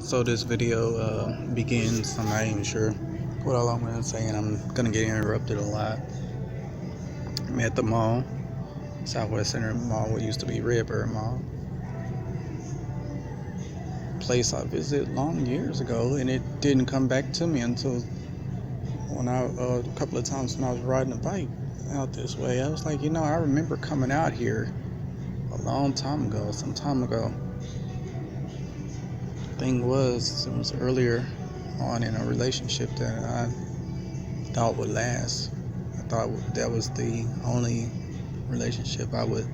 So this video begins. I'm not even sure what all I'm gonna say, and I'm gonna get interrupted a lot. I'm at the mall, Southwest Center Mall, what used to be Redbird Mall. Place I visited long years ago, and it didn't come back to me until a couple of times when I was riding a bike out this way. I was like, I remember coming out here a long time ago, some time ago. Thing was, it was earlier on in a relationship that I thought would last. I thought that was the only relationship I would,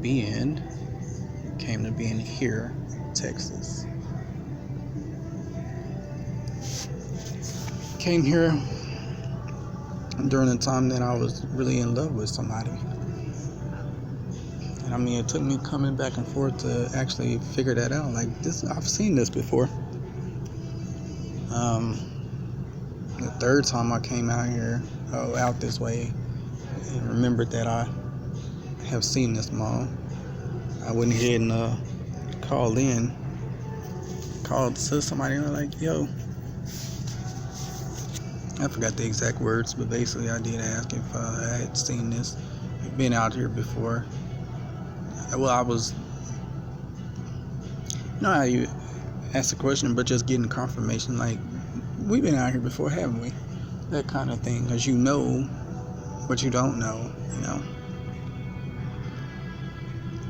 be in. Came to being here, Texas. Came here during the time that I was really in love with somebody. And it took me coming back and forth to actually figure that out. Like this, I've seen this before. The third time I came out here, out this way, and remembered that I have seen this mall. I went ahead and called to somebody, and they're like, yo, I forgot the exact words, but basically I did ask if I had seen this, been out here before. Well, I was, how you ask the question, but just getting confirmation, like, we've been out here before, haven't we? That kind of thing, because you know what you don't know,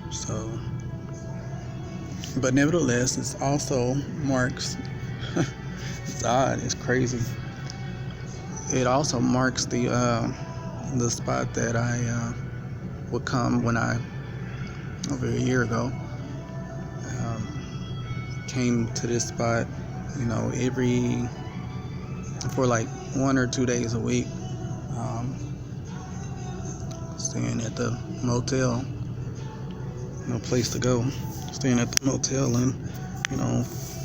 So, but nevertheless, it's also marks, it's odd, it's crazy. It also marks the spot that I would come when I, over a year ago, came to this spot, for like 1 or 2 days a week, staying at the motel, no place to go, staying at the motel, and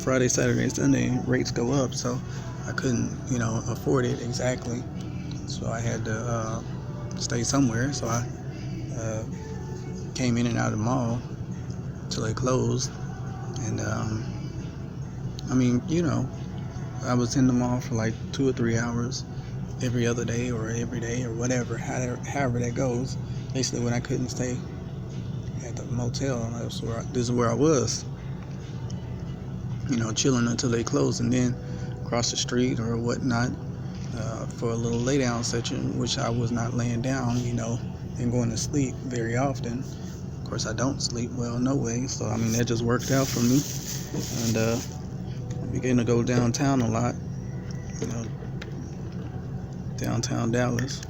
Friday, Saturday, Sunday rates go up, so I couldn't afford it exactly, so I had to stay somewhere. So I came in and out of the mall till it closed, and I was in the mall for like 2 or 3 hours every other day or every day or whatever, however that goes. Basically, when I couldn't stay at the motel, this is where I was, chilling until they closed, and then across the street or whatnot for a little lay down session, which I was not laying down, and going to sleep very often. Of course, I don't sleep well, no way. So that just worked out for me, and I began to go downtown a lot, downtown Dallas.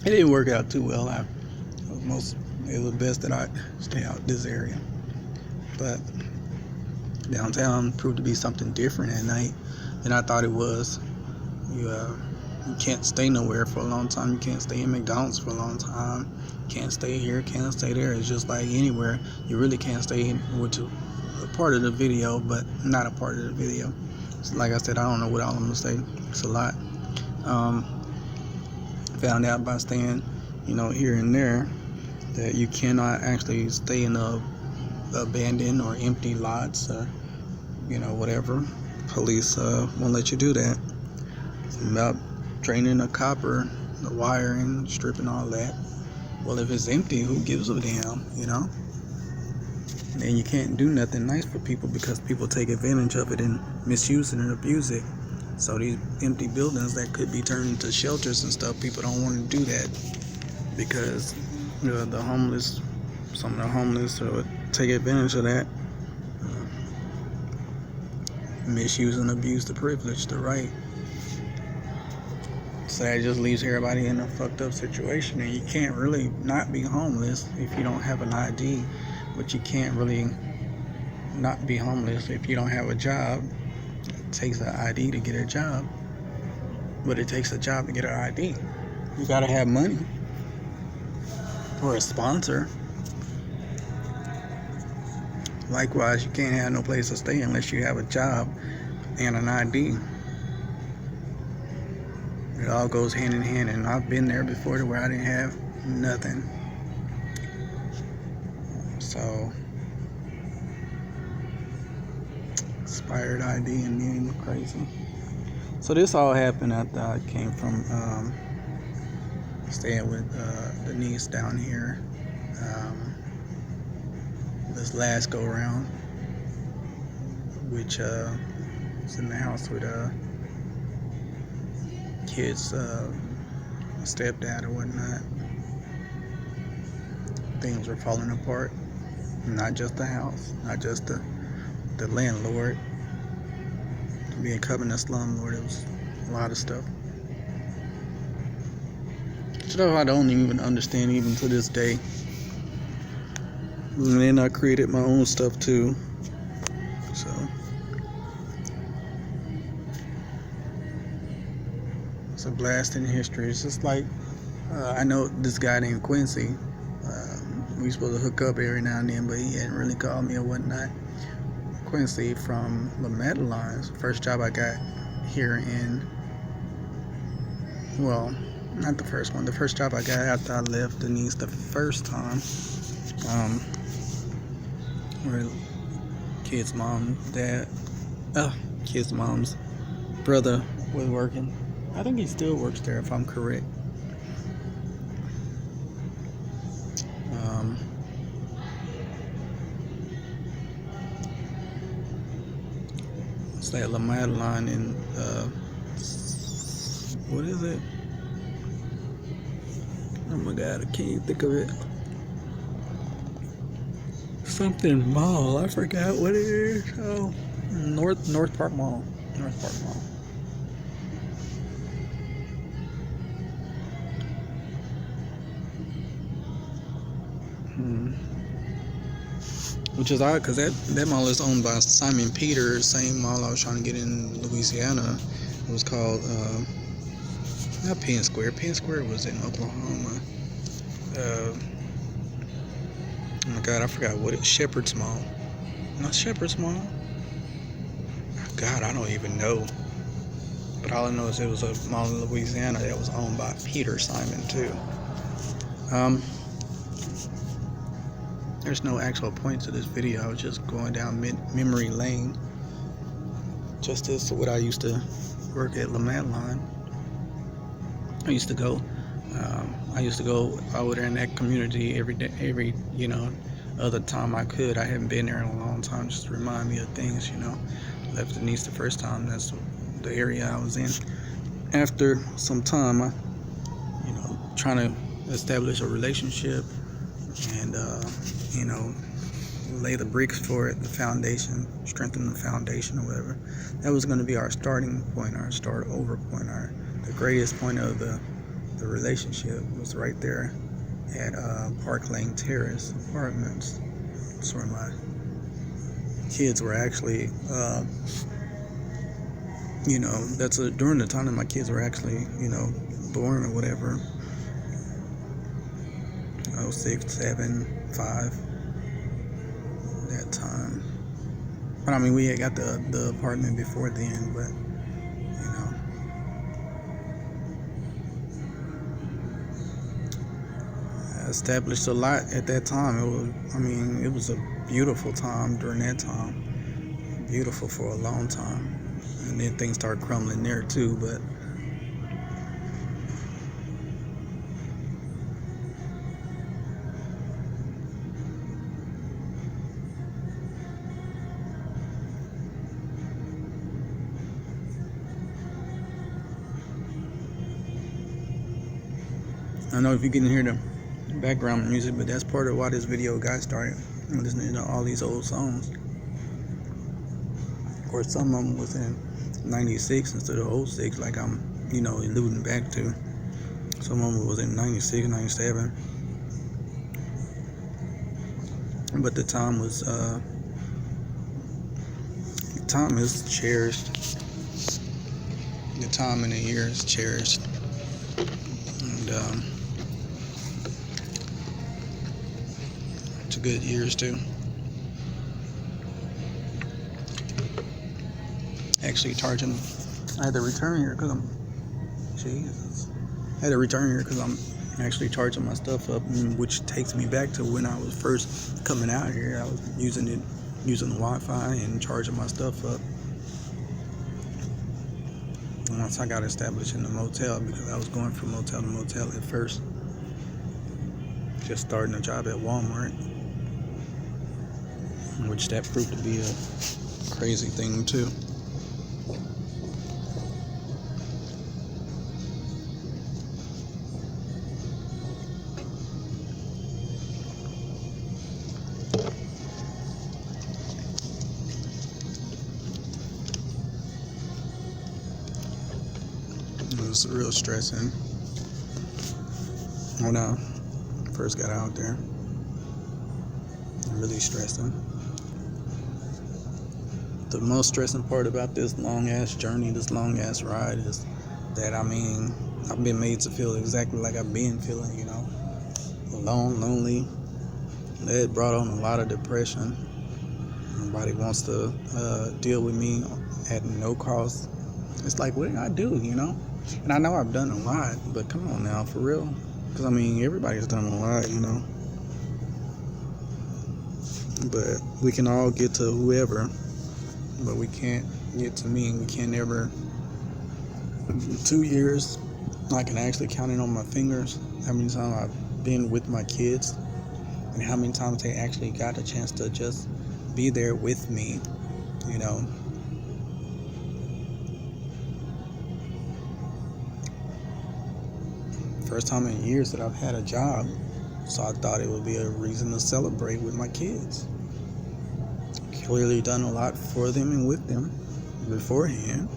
It didn't work out too well. It was best that I stay out this area, but downtown proved to be something different at night than I thought it was. You can't stay nowhere for a long time. You can't stay in McDonald's for a long time. Can't stay here, can't stay there. It's just like anywhere. You really can't stay, which is a part of the video, but not a part of the video. So like I said, I don't know what all I'm gonna say. It's a lot. Found out by staying, here and there, that you cannot actually stay in abandoned or empty lots, or whatever. Police won't let you do that. It's about draining the copper, the wiring, stripping all that. Well, if it's empty, who gives a damn, And you can't do nothing nice for people because people take advantage of it and misuse it and abuse it. So these empty buildings that could be turned into shelters and stuff, people don't want to do that because the homeless, some of the homeless would take advantage of that, misuse and abuse the privilege, the right. So that just leaves everybody in a fucked up situation, and you can't really not be homeless if you don't have an ID, but you can't really not be homeless if you don't have a job. It takes an ID to get a job, but it takes a job to get an ID. You gotta have money or a sponsor. Likewise, you can't have no place to stay unless you have a job and an ID. It all goes hand in hand, and I've been there before to where I didn't have nothing. So, expired ID and being crazy. So this all happened after I came from staying with the niece down here. This last go around, which was in the house with kids, stepdad or whatnot. Things were falling apart. Not just the house, not just the landlord. Being coming a slumlord, it was a lot of stuff. Stuff I don't even understand even to this day. And then I created my own stuff too. So it's a blast in history. It's just like I know this guy named Quincy. We supposed to hook up every now and then, but he hadn't really called me or whatnot. Quincy from LaMette Lines, first job I got here in, well, not the first one. The first job I got after I left Denise the first time, where kid's mom's brother was working. I think he still works there if I'm correct. It's that LaMette line in what is it? Oh my god, I can't think of it. Something Mall. I forgot what it is. Oh, North Park Mall. North Park Mall. Which is odd because that mall is owned by Simon Peters, same mall I was trying to get in Louisiana. It was called not Penn Square. Penn Square was in Oklahoma. Oh my god, I forgot what it. Shepherd's Mall. Not Shepherd's Mall. God, I don't even know. But all I know is it was a mall in Louisiana that was owned by Peter Simon too. There's no actual point to this video. I was just going down memory lane. Just as what I used to work at LaMette Line. I used to go over there in that community every day, other time I could. I haven't been there in a long time. Just to remind me of things, Left Denise the first time. That's the area I was in. After some time, I, trying to establish a relationship and lay the bricks for it, the foundation, strengthen the foundation or whatever. That was going to be our starting point, our start over point, the greatest point of the relationship was right there at Park Lane Terrace Apartments. That's where my kids were actually, during the time that my kids were actually, born or whatever. 06, 7, 5, that time. But I mean, we had got the apartment before then, but I established a lot at that time. It was a beautiful time during that time. Beautiful for a long time. And then things started crumbling there too, but I don't know if you can hear the background music, but that's part of why this video got started. I'm listening to all these old songs. Of course, some of them was in 96 instead of 06, like I'm, alluding back to. Some of them was in 96, 97. But the time was, time is cherished. The time in the year is cherished. And, good years too. Actually charging, I had to return here because I'm Jesus. I had to return here because I'm actually charging my stuff up, which takes me back to when I was first coming out here. I was using the Wi-Fi and charging my stuff up. And once I got established in the motel, because I was going from motel to motel at first, just starting a job at Walmart, which that proved to be a crazy thing too. It was real stressing when I first got out there. Really stressing. The most stressing part about this long ass journey, this long ass ride, is that I've been made to feel exactly like I've been feeling, alone, lonely. It brought on a lot of depression. Nobody wants to deal with me at no cost. It's like, what did I do, And I know I've done a lot, but come on now, for real. Because, everybody's done a lot, But we can all get to whoever, but we can't get to me. We can't ever. 2 years, I can actually count it on my fingers how many times I've been with my kids and how many times they actually got a chance to just be there with me, First time in years that I've had a job, so I thought it would be a reason to celebrate with my kids. Clearly done a lot for them and with them beforehand.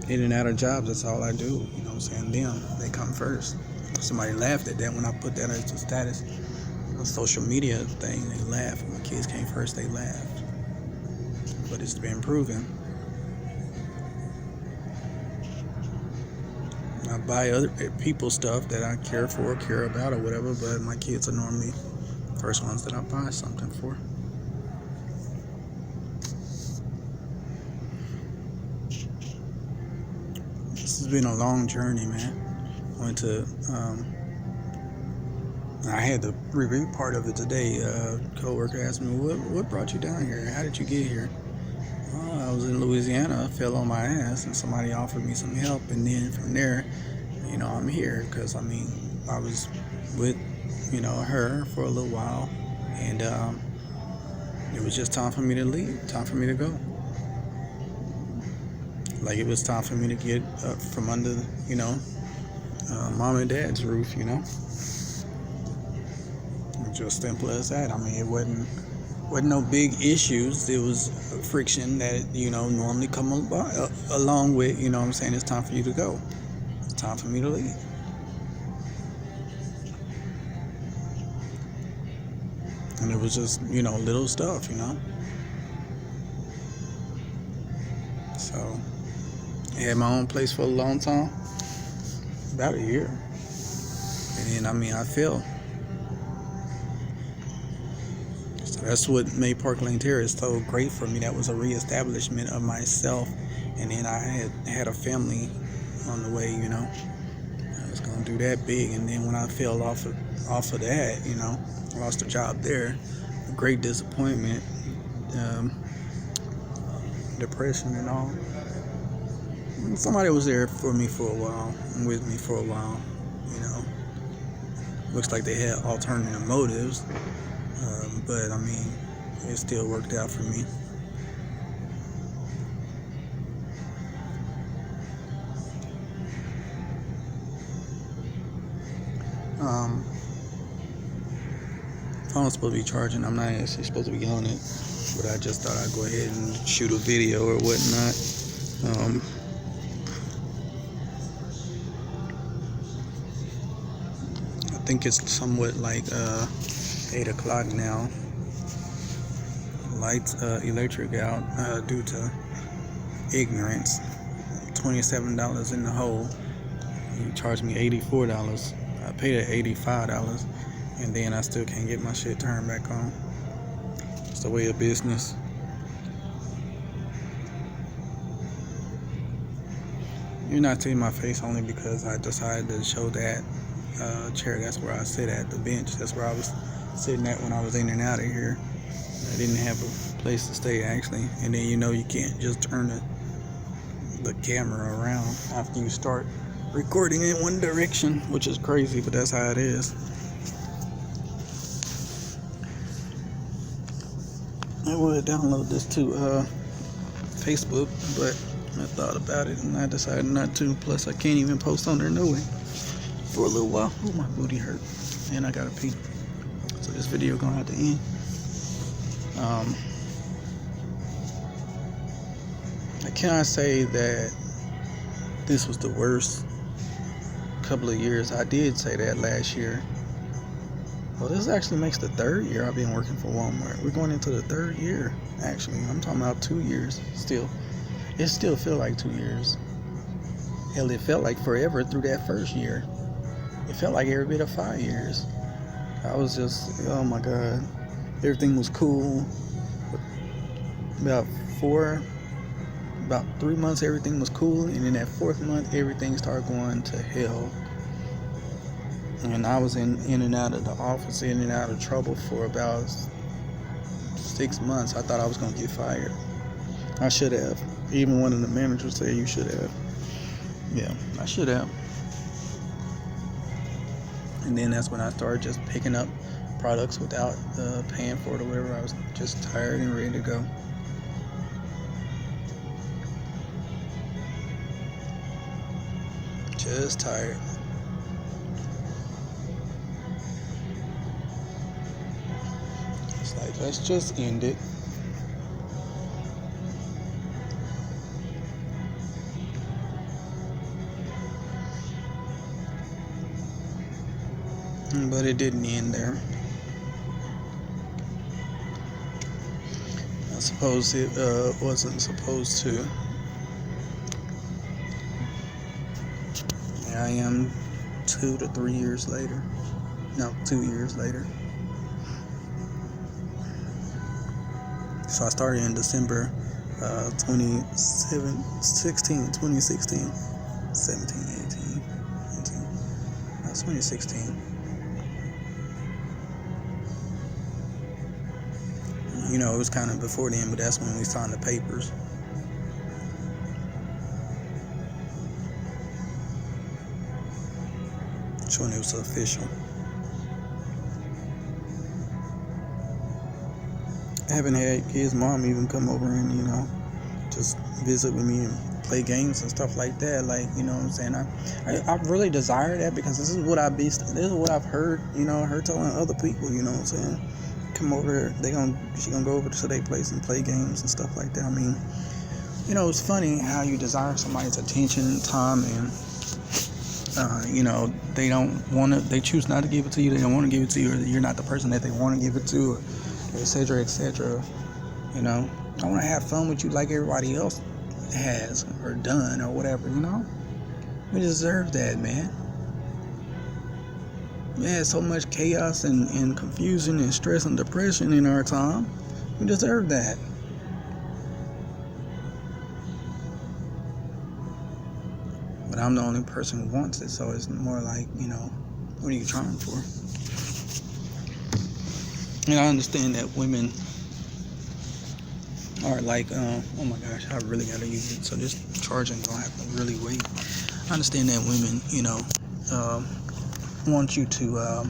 In and out of jobs, that's all I do. Them, they come first. Somebody laughed at that when I put that as a status on social media thing. They laughed. When my kids came first, they laughed. But it's been proven. I buy other people's stuff that I care for, care about, or whatever, but my kids are normally the first ones that I buy something for. This has been a long journey, man. I had the review part of it today. A co-worker asked me, what brought you down here? How did you get here? Well, I was in Louisiana, fell on my ass, and somebody offered me some help, and then from there, I'm here because, I was with, her for a little while, and it was just time for me to leave, time for me to go. Like, it was time for me to get up from under, mom and dad's roof, Just simple as that. It wasn't no big issues. It was friction that, normally come along with, it's time for you to go. It's time for me to leave. And it was just, little stuff, So, I had my own place for a long time, about a year. And then, I fell. So that's what made Park Lane Terrace so great for me. That was a reestablishment of myself. And then I had a family on the way, I was going to do that big. And then when I fell off of that, I lost a job there. A great disappointment, depression and all. Somebody was there for me for a while, and with me for a while, Looks like they had alternative motives, but it still worked out for me. Phone's supposed to be charging. I'm not actually supposed to be on it, but I just thought I'd go ahead and shoot a video or whatnot. I think it's somewhat like 8 o'clock now. Lights, electric out due to ignorance. $27 in the hole. You charged me $84. I paid it $85, and then I still can't get my shit turned back on. It's the way of business. You're not seeing my face only because I decided to show that chair. That's where I sit at, the bench. That's where I was sitting at when I was in and out of here. I didn't have a place to stay actually. And then you can't just turn the camera around after you start recording in one direction, which is crazy, but that's how it is. I would download this to Facebook, but I thought about it and I decided not to. Plus, I can't even post on there no way for a little while. Oh, my booty hurt, and I gotta pee. So this video gonna have to end. I cannot say that this was the worst couple of years. I did say that last year. Well, this actually makes the 3rd year I've been working for Walmart. We're going into the 3rd year, actually. I'm talking about 2 years still. It still feels like 2 years. Hell, it felt like forever through that first year. It felt like every bit of 5 years. I was just, oh my God. Everything was cool. About 3 months, everything was cool. And in that 4th month, everything started going to hell. And I was in and out of the office, in and out of trouble for about 6 months. I thought I was going to get fired. I should have. Even one of the managers said you should have. Yeah, I should have. And then that's when I started just picking up products without paying for it or whatever. I was just tired and ready to go. Just tired. It's like, let's just end it. But it didn't end there. I suppose it wasn't supposed to. Here I am 2 to 3 years later. No, 2 years later. So I started in December 2016, 17, 18, 19. That's 2016. It was kind of before then, but that's when we signed the papers. That's when it was official. I haven't had his mom even come over and, just visit with me and play games and stuff like that. Like, what I'm saying? I really desire that because this is what I've heard, her telling other people, what I'm saying? Come over, she gonna go over to their place and play games and stuff like that. I mean, it's funny how you desire somebody's attention, time, and they choose not to give it to you. They don't want to give it to you, or you're not the person that they want to give it to, or etc., etc. I want to have fun with you like everybody else has or done or whatever. We deserve that, man. We had so much chaos and confusion and stress and depression in our time. We deserve that. But I'm the only person who wants it, so it's more like, what are you trying for? And I understand that women are like, oh my gosh, I really gotta use it, so this charging gonna have to really wait. I understand that women, want you to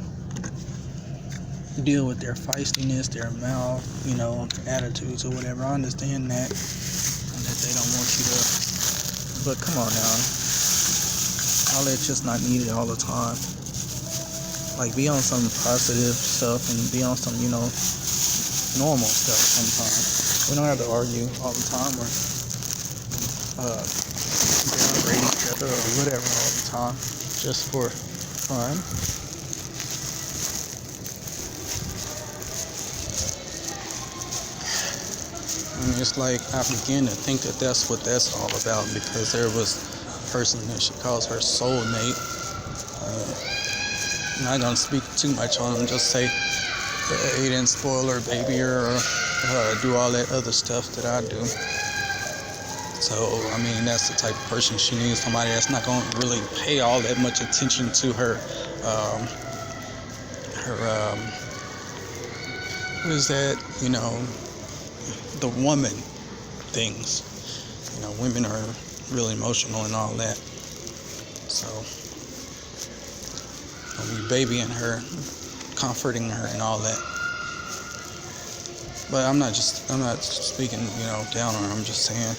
deal with their feistiness, their mouth, attitudes or whatever. I understand that, and that they don't want you to, but come on now, all that's just not needed all the time. Like, be on some positive stuff and be on some, normal stuff sometimes. We don't have to argue all the time or downgrade each other or whatever all the time just for fun. And it's like I began to think that that's what that's all about, because there was a person that she calls her soulmate. I'm not gonna speak too much on them, just say he didn't spoil her baby or do all that other stuff that I do. So, I mean, that's the type of person she needs. Somebody that's not going to really pay all that much attention to her, um, what is that? The woman things. Women are really emotional and all that. So, I'll be babying her, comforting her, and all that. But I'm not speaking, down on her. I'm just saying.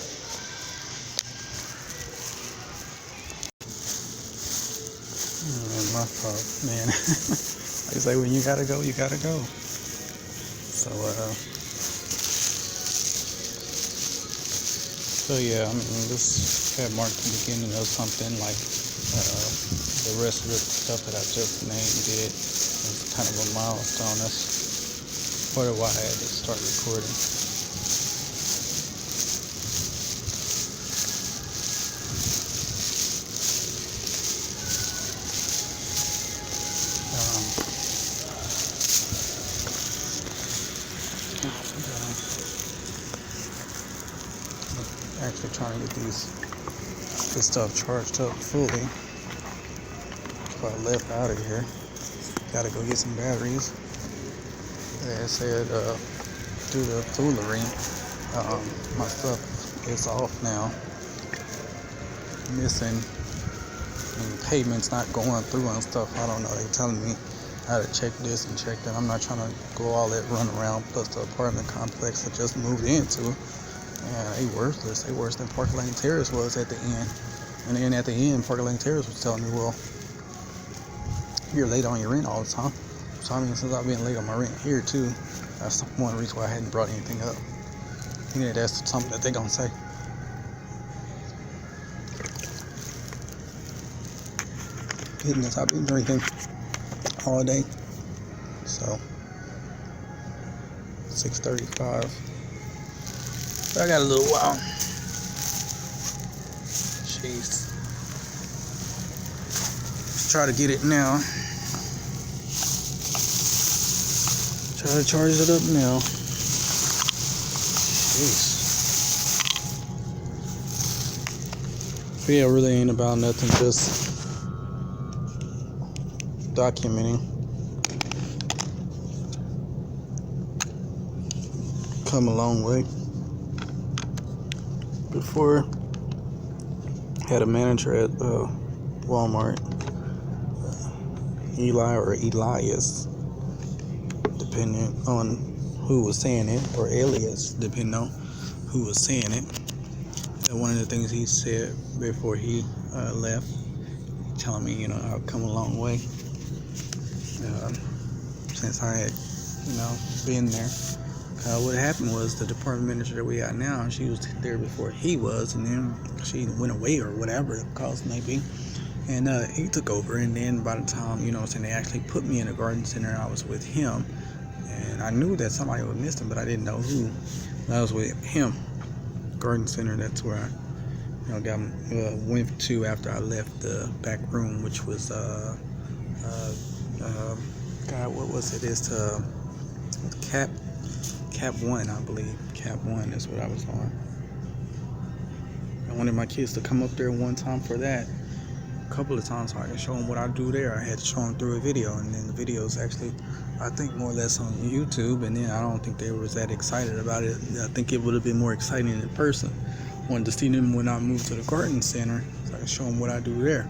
My fault, man. Like I say, when you gotta go, you gotta go. So, yeah, I mean, this had marked the beginning of something like the rest of the stuff that I just named did. It was kind of a milestone. That's part of why I had to start recording. Actually trying to get this stuff charged up fully. So I left out of here. Gotta go get some batteries. Like I said, due to foolery, my stuff is off now. Missing, and payments not going through and stuff. I don't know. They telling me how to check this and check that. I'm not trying to go all that run around. Plus the apartment complex I just moved into. Yeah, they worthless. They worse than Park Lane Terrace was at the end. And then at the end, Park Lane Terrace was telling me, well, you're late on your rent all the time. So I mean, since I've been late on my rent here too, that's one reason why I hadn't brought anything up. That's something that they're gonna say. Goodness, I've been drinking all day. So 6:35. I got a little while. Jeez. Let's try to get it now. Try to charge it up now. Jeez. Video really ain't about nothing, just documenting. Come a long way. Before, I had a manager at Walmart, Eli or Elias, depending on who was saying it, or Alias, depending on who was saying it. And one of the things he said before he left, telling me, I've come a long way since I had, been there. What happened was the department manager that we got now, she was there before he was, and then she went away or whatever the cause may be, and he took over. And then by the time, they actually put me in a garden center, I was with him, and I knew that somebody would miss him, but I didn't know who. And I was with him, garden center. That's where I went to after I left the back room, which was God, what was it? It's Cap 1, I believe. Cap 1 is what I was on. I wanted my kids to come up there one time for that. A couple of times so I could show them what I do there. I had to show them through a video, and then the video's actually, I think, more or less on YouTube, and then I don't think they was that excited about it. I think it would have been more exciting in person. Wanted to see them when I moved to the garden center so I could show them what I do there.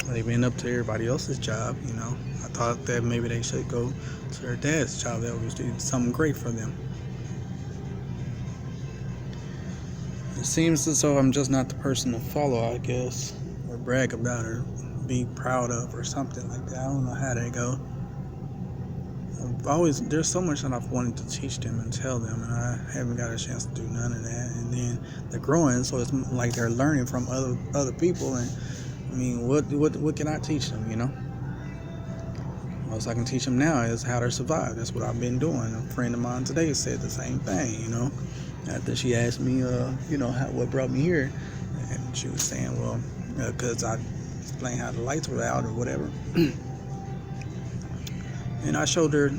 They've been up to everybody else's job, I thought that maybe they should go to their dad's job. That was something great for them. It seems as though I'm just not the person to follow, I guess, or brag about or be proud of or something like that. I don't know how that go. There's so much that I've wanted to teach them and tell them, and I haven't got a chance to do none of that. And then they're growing, so it's like they're learning from other people. And I mean, what can I teach them, Most I can teach them now is how to survive. That's what I've been doing. A friend of mine today said the same thing, After she asked me, what brought me here, and she was saying, well, because I explained how the lights were out or whatever. And I showed her,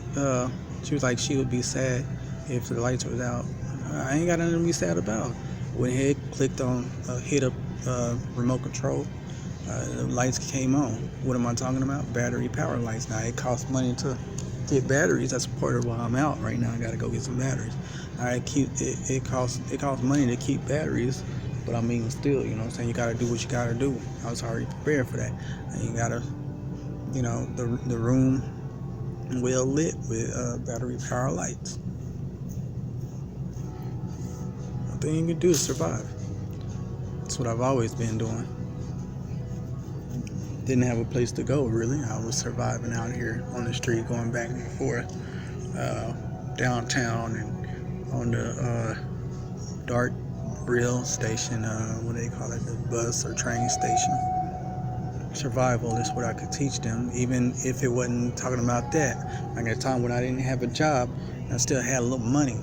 she was like, she would be sad if the lights were out I ain't got nothing to be sad about. Went ahead, clicked on, hit up remote control. The lights came on. What am I talking about? Battery power lights. Now it costs money to get batteries. That's part of why I'm out right now. I gotta go get some batteries. It costs money to keep batteries, but I mean still, you know what I'm saying, you gotta do what you gotta do. I was already prepared for that. And you gotta, you know, the room well lit with battery power lights. Nothing you can do to survive. That's what I've always been doing. Didn't have a place to go really. I was surviving out here on the street, going back and forth downtown and on the Dart Rail station, what do they call it, the bus or train station. Survival is what I could teach them, even if it wasn't talking about that. Like at a time when I didn't have a job, I still had a little money.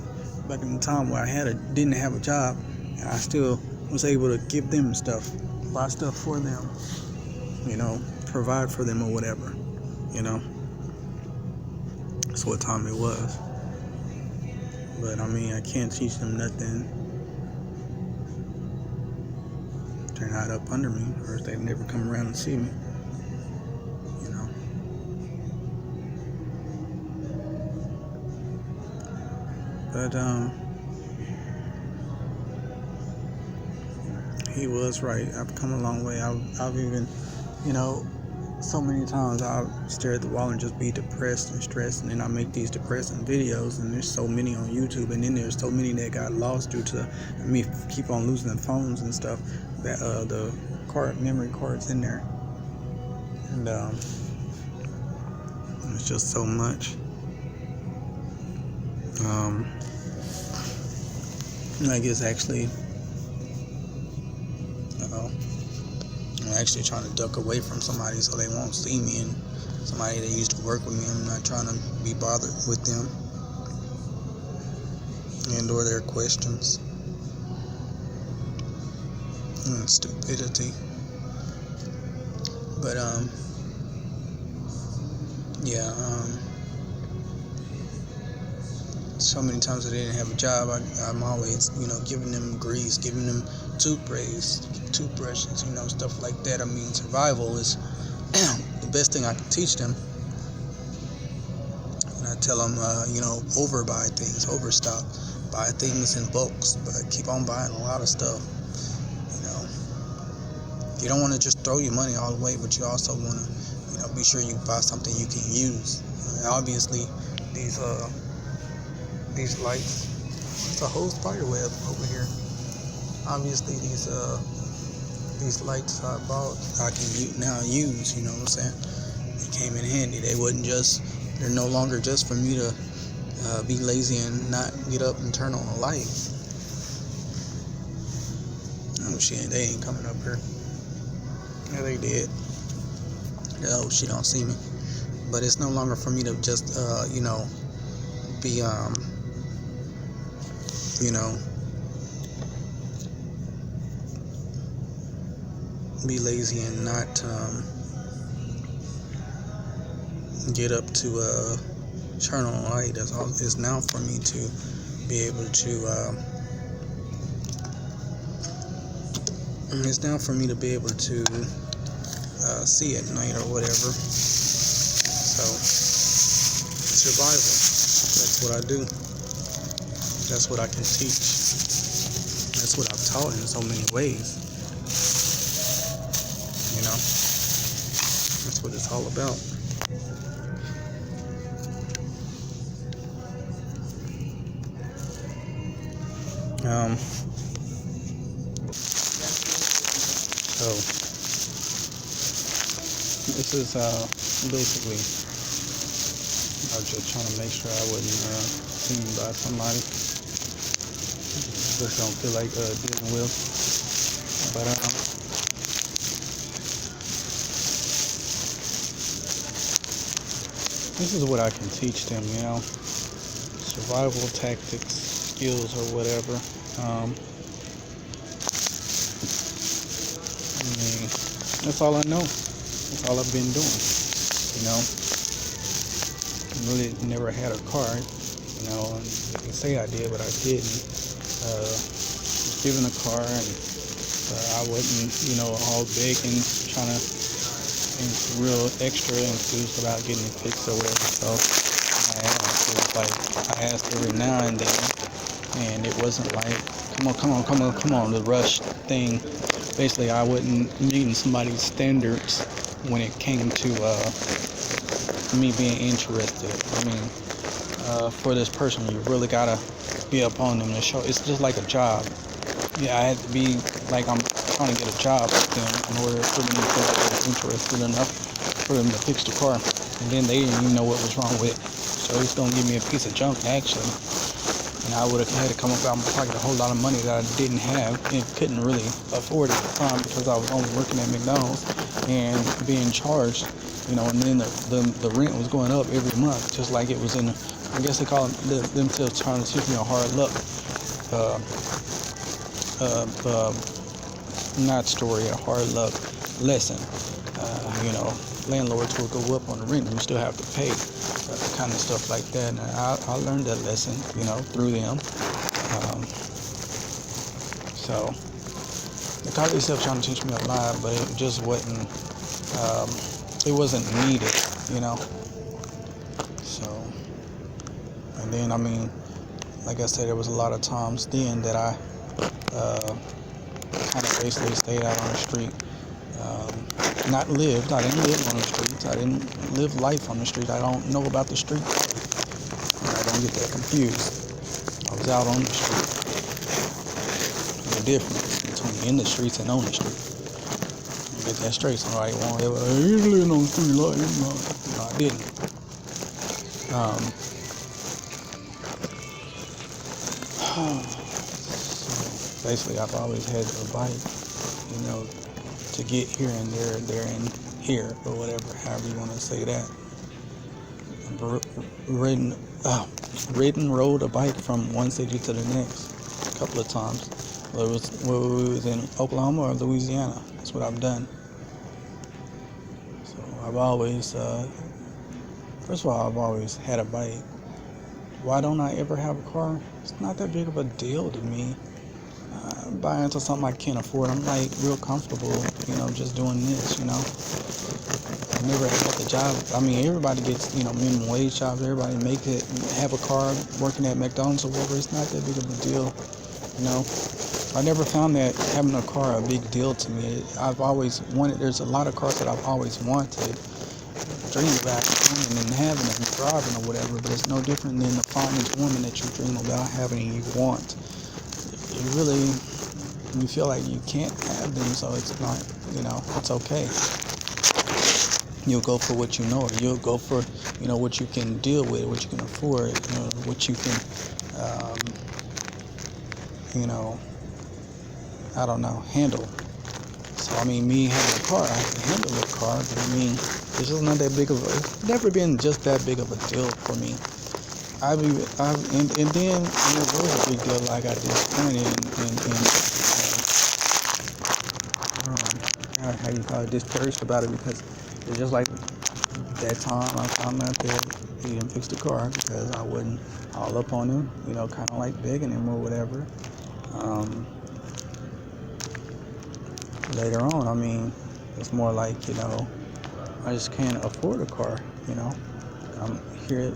Back in the time where I didn't have a job, and I still was able to give them stuff, buy stuff for them, you know, provide for them or whatever, you know. That's what time it was. But I mean, I can't teach them nothing. They're not up under me, or if they never come around and see me, you know. But he was right. I've come a long way. I've even, you know, so many times I'll stare at the wall and just be depressed and stressed, and then I make these depressing videos, and there's so many on YouTube, and then there's so many that got lost due to me keep on losing the phones and stuff, that the memory cards in there, and it's just so much. I guess actually, I'm actually trying to duck away from somebody so they won't see me, and somebody that used to work with me, I'm not trying to be bothered with them and or their questions and stupidity. But so many times that I didn't have a job, I'm always, you know, giving them grease, giving them toothbrushes, you know, stuff like that. I mean, survival is the best thing I can teach them. And I tell them, you know, overbuy things, overstock, buy things in bulks, but keep on buying a lot of stuff. You know, you don't want to just throw your money all away, but you also want to, you know, be sure you buy something you can use. Obviously, these lights, it's a whole spider web over here. Obviously, these lights I bought, I can now use, you know what I'm saying? They came in handy. They're no longer just for me to be lazy and not get up and turn on a light. Oh shit, they ain't coming up here. Yeah, they did. Oh, she don't see me. But it's no longer for me to just, you know, be, you know, be lazy and not get up to turn on a light. It's now for me to be able to it's now for me to be able to see at night or whatever. So survival, that's what I do. That's what I can teach. That's what I've taught in so many ways. You know, that's what it's all about. So this is basically, I was just trying to make sure I wasn't seen by somebody. Just don't feel like dealing with. But this is what I can teach them, you know, survival tactics, skills, or whatever. I mean, that's all I know. That's all I've been doing, you know. I really never had a car, you know, and they can say I did, but I didn't. was given a car, and I wasn't, all big and trying to and real extra enthused about getting it fixed or whatever. So it was like I asked every now and then, and it wasn't like come on, the rush thing. Basically, I wasn't meeting somebody's standards when it came to me being interested. I mean, for this person, you really gotta be up on them to show. It's just like a job. Yeah, I had to be like I'm trying to get a job with them in order for them to feel like I was interested enough for them to fix the car. And then they didn't even know what was wrong with it. So he's gonna give me a piece of junk actually. And I would have had to come up out of my pocket a whole lot of money that I didn't have and couldn't really afford at the time because I was only working at McDonald's and being charged, and then the rent was going up every month, just like it was in, I guess they call themselves trying to teach me a hard luck, not story, a hard luck lesson. Landlords will go up on the rent and you still have to pay, kind of stuff like that. And I learned that lesson, through them. So they called themselves trying to teach me a lot, but it just wasn't, it wasn't needed, So, and then, like I said, there was a lot of times then that I kind of basically stayed out on the street. I didn't live on the streets. I didn't live life on the street. I don't know about the street. I don't get that confused. I was out on the street. There's a difference between in the streets and on the street. Get that straight. Somebody won't ever, you living on the street like this. No, I didn't. So basically, I've always had a bike, to get here and there and here, or whatever, however you want to say that. Rode a bike from one city to the next a couple of times. Whether it was in Oklahoma or Louisiana. That's what I've done. So I've always, first of all, I've always had a bike. Why don't I ever have a car? It's not that big of a deal to me. Buying into something I can't afford. I'm like real comfortable, just doing this, I never had the job. Everybody gets, minimum wage jobs. Everybody make it, have a car, working at McDonald's or whatever. It's not that big of a deal, I never found that having a car a big deal to me. I've always wanted, there's a lot of cars that I've always wanted, dreamed about owning and having and driving or whatever, but it's no different than the finest woman that you dream about having and you want. You feel like you can't have them, so it's not, it's okay. You'll go for what you know, or you'll go for, what you can deal with, what you can afford, what you can, handle. So, me having a car, I can handle a car, but it's just not that big of it's never been just that big of a deal for me. And then it was a big deal. I got disappointed and how you call it, discouraged about it, because it's just like that time I found out that he didn't fix the car because I wasn't all up on him, kind of like begging him or whatever. Later on, it's more like, I just can't afford a car, I'm here at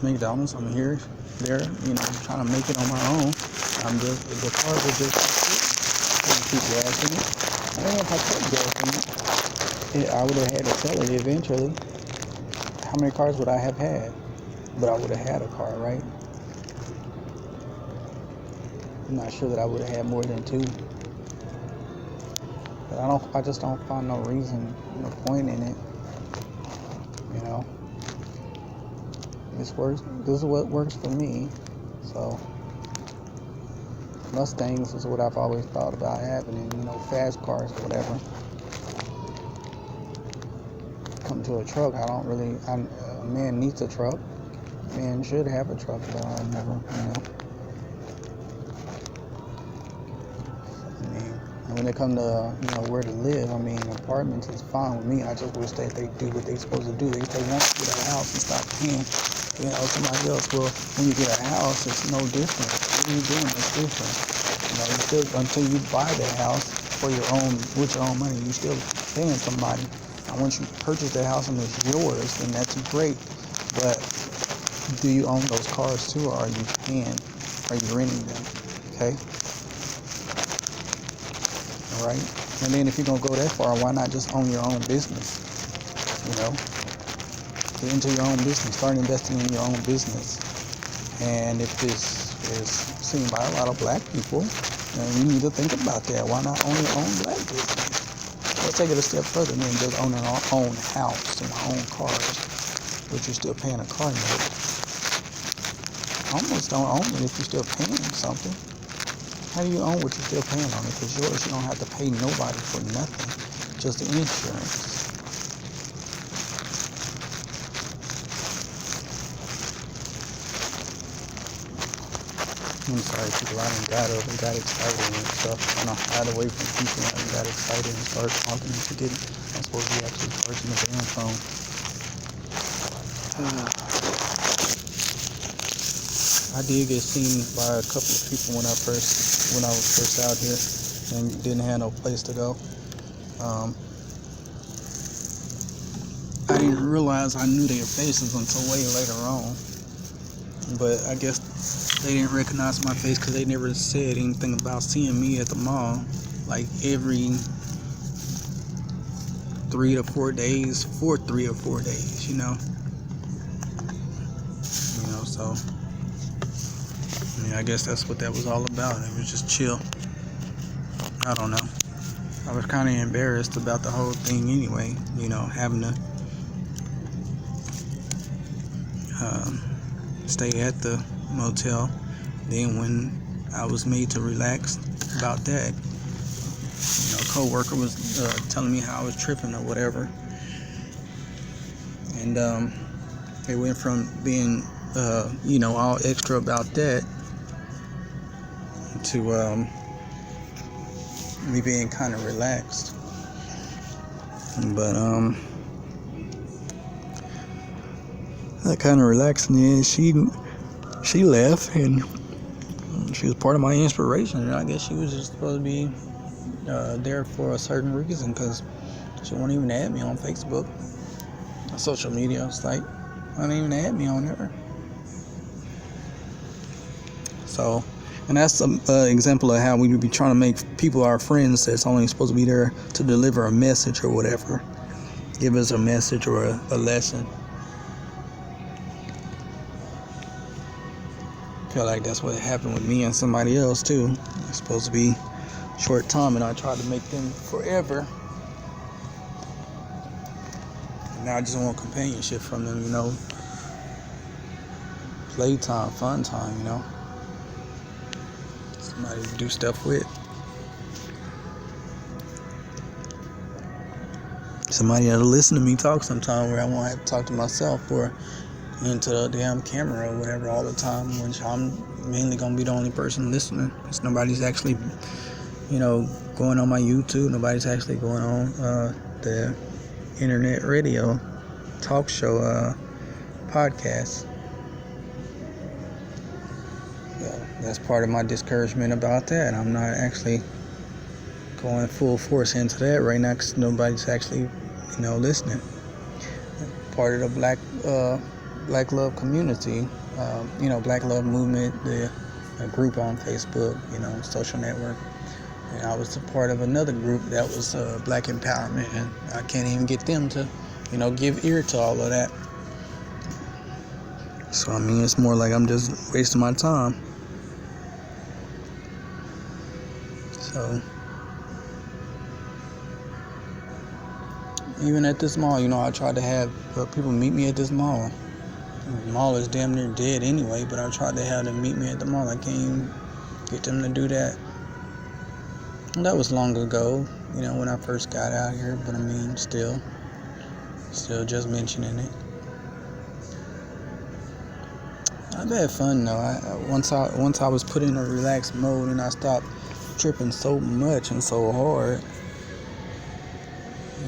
McDonald's, I'm here, there, trying to make it on my own. The cars are just keep gas in it. And if I put gas in it, I would have had to sell it eventually. How many cars would I have had? But I would have had a car, right? I'm not sure that I would have had more than two. But I just don't find no reason, no point in it. This is what works for me. So Mustangs is what I've always thought about having, and fast cars or whatever. Come to a truck, a man needs a truck. A man should have a truck, but I never, when it comes to where to live, I mean, apartments is fine with me. I just wish that they do what they supposed to do. They want to get a house and stop paying somebody else. Well, when you get a house, it's no different. What are you doing? It's different. You still, until you buy the house with your own money, you still paying somebody. And once you purchase the house and it's yours, then that's great. But do you own those cars too, or are you paying? Are you renting them? Okay. All right. And then if you're gonna go that far, why not just own your own business? Get into your own business. Start investing in your own business. And if this is seen by a lot of black people, then you need to think about that. Why not own your own black business? Let's take it a step further than just owning our own house and our own cars, but you're still paying a car note. Almost don't own it if you're still paying something. How do you own what you're still paying on it? If it's yours, you don't have to pay nobody for nothing, just the insurance. I'm sorry, people. I done got up and got excited and stuff. I don't hide away from people. I got excited and started talking and forgetting I'm supposed to be actually charging the damn phone. I did get seen by a couple of people when I was first out here and didn't have no place to go. I didn't realize I knew their faces until way later on. But I guess they didn't recognize my face because they never said anything about seeing me at the mall. Like every 3 to 4 days, for 3 or 4 days, so I guess that's what that was all about. It was just chill. I don't know. I was kind of embarrassed about the whole thing anyway, having to stay at the motel. Then when I was made to relax about that, a co-worker was telling me how I was tripping or whatever. And it went from being all extra about that to me being kind of relaxed. But I kind of relaxed, and then she left, and she was part of my inspiration. And I guess she was just supposed to be there for a certain reason, because she won't even add me on Facebook, a social media site. Won't even add me on there. So, and that's an example of how we would be trying to make people our friends that's only supposed to be there to deliver a message or whatever, give us a message or a lesson. I feel like that's what happened with me and somebody else too. It's supposed to be short time, and I tried to make them forever. And now I just want companionship from them, playtime, fun time, somebody to do stuff with. Somebody that'll listen to me talk sometime, where I won't have to talk to myself or into the damn camera or whatever all the time, which I'm mainly gonna be the only person listening, because nobody's actually going on my YouTube. Nobody's actually going on the internet radio talk show podcast. That's part of my discouragement about that. I'm not actually going full force into that right now because nobody's actually listening. Part of the Black Love community, Black Love movement, the group on Facebook, social network. And I was a part of another group that was Black Empowerment, and I can't even get them to, give ear to all of that. So, it's more like I'm just wasting my time. So, even at this mall, I tried to have people meet me at this mall. The mall is damn near dead anyway, but I tried to have them meet me at the mall. I can't even get them to do that. And that was long ago, when I first got out here, but still just mentioning it. I've had fun though. Once I was put in a relaxed mode and I stopped tripping so much and so hard,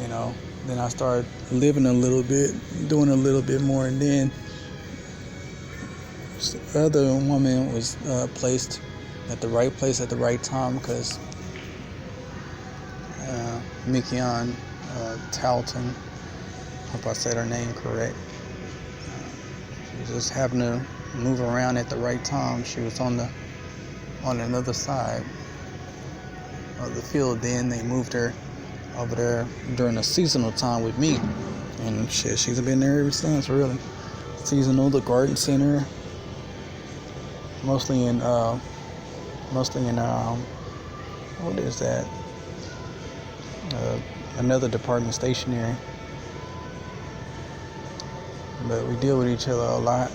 you know. Then I started living a little bit, doing a little bit more, and then the other woman was placed at the right place at the right time, because Mikion Talton, hope I said her name correct, she just happened to move around at the right time. She was on another side of the field. Then they moved her over there during the seasonal time with me, and shit, she's been there ever since. Really, seasonal, the garden center, mostly in what is that? Another department, stationery. But we deal with each other a lot.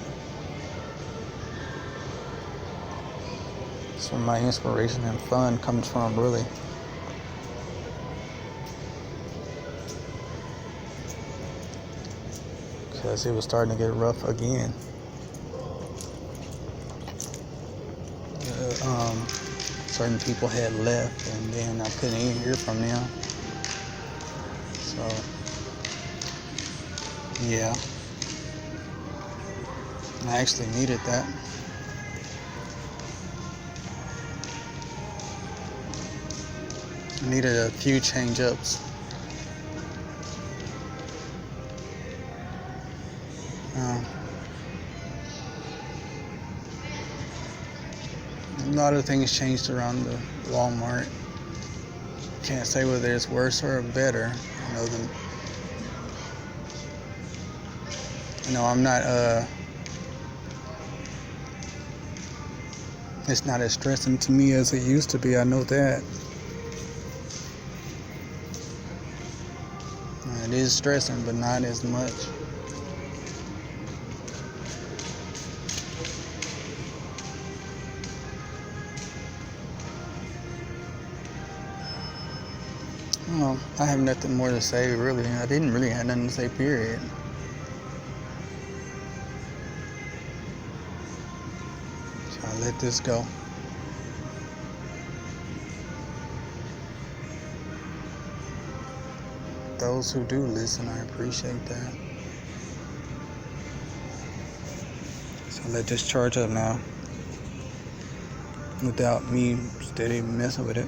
That's where my inspiration and fun comes from, really. Because it was starting to get rough again. Certain people had left, and then I couldn't even hear from them. So, yeah. I actually needed that. I needed a few change-ups. A lot of things changed around the Walmart. Can't say whether it's worse or better. I'm not it's not as stressing to me as it used to be. I know that. It is stressing, but not as much. Well, I have nothing more to say, really. I didn't really have nothing to say, period. So I let this go. Those who do listen, I appreciate that. So I let this charge up now, without me steady messing with it.